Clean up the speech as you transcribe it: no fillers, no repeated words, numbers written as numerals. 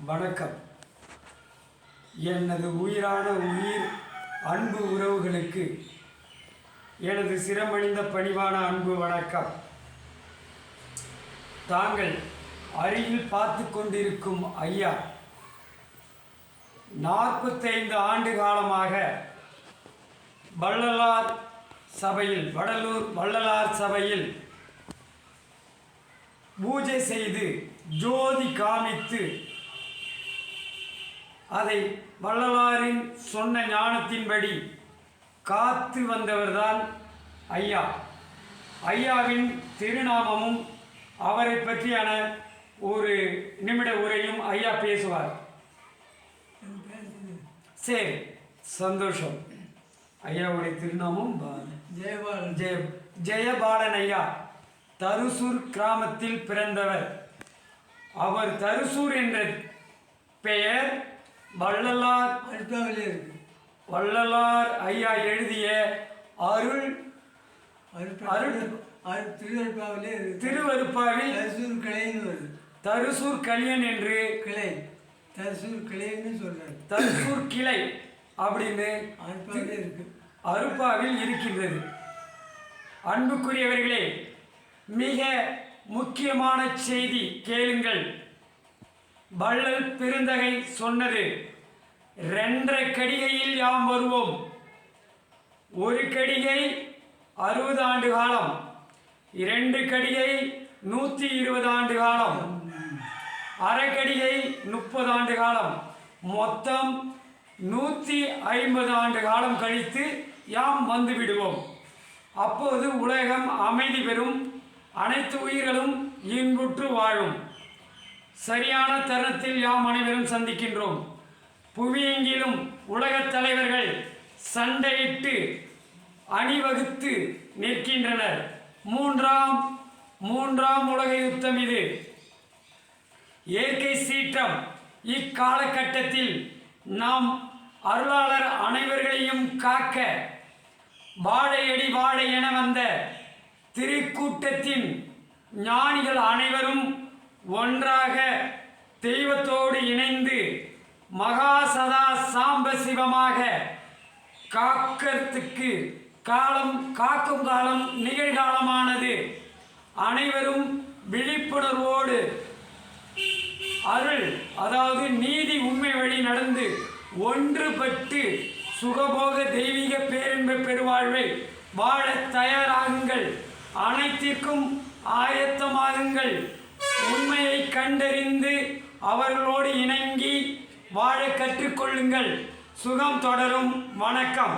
வணக்கம். எனது உயிரான உயிர் அன்பு உறவுகளுக்கு எனது சிரமணிந்த பணிவான அன்பு வணக்கம். தாங்கள் அருகில் பார்த்து கொண்டிருக்கும் ஐயா 45 ஆண்டு காலமாக வள்ளலார் சபையில், வடலூர் வள்ளலார் சபையில் பூஜை செய்து ஜோதி காமித்து அதை வள்ளலாரின் சொன்ன ஞானத்தின்படி காத்து வந்தவர்தான் ஐயா. ஐயாவின் திருநாமமும் அவரை பற்றியான ஒரு நிமிட உரையும் ஐயா பேசுவார். சரி, சந்தோஷம். ஐயாவுடைய திருநாமம் ஜெயபாலன் ஐயா. தருசூர் கிராமத்தில் பிறந்தவர். அவர் தருசூர் என்ற பெயர் வள்ளலார் ஐயா எழுதிய திருவருப்பாவில் தருசூர் கலியன் என்று கிளை, தருசூர் கிளை அப்படின்னு அருப்பாவில் இருக்கின்றது. அன்புக்குரியவர்களே, மிக முக்கியமான செய்தி கேளுங்கள். வள்ளல் பெருந்தகை சொன்னது, 2 கடிகையில் யாம் வருவோம். ஒரு கடிகை 60 ஆண்டு காலம், 2 கடிகை 120 ஆண்டு காலம், அரை கடிகை 30 ஆண்டு காலம், மொத்தம் 150 ஆண்டு காலம் கழித்து யாம் வந்து விடுவோம். அப்போது உலகம் அமைதி பெறும், அனைத்து உயிர்களும் இன்புற்று வாழும். சரியான தருணத்தில் யாம் அனைவரும் சந்திக்கின்றோம். புவியெங்கிலும் உலகத் தலைவர்கள் சண்டையிட்டு அணிவகுத்து நிற்கின்றனர். மூன்றாம் உலக யுத்தம் இது. இயற்கை சீற்றம். இக்காலகட்டத்தில் நாம் அருளாளர் அனைவர்களையும் காக்க வாழையடி வாழை என வந்த திருக்கூட்டத்தின் ஞானிகள் அனைவரும் ஒன்றாக தெய்வத்தோடு இணைந்து மகா சதா சாம்ப சிவமாக காக்கிறதுக்கு காக்கும் காலம் நிகழ்காலமானது. அனைவரும் விழிப்புணர்வோடு அருள், அதாவது நீதி, உண்மை வழி நடந்து ஒன்றுபட்டு சுகபோக தெய்வீக பேரின்ப பெருவாழ்வை வாழ தயாராகுங்கள். அனைத்திற்கும் ஆயத்தமாகுங்கள். உண்மையை கண்டறிந்து அவர்களோடு இணங்கி வாழ கற்றுக்கொள்ளுங்கள். சுகம் தொடரும். வணக்கம்.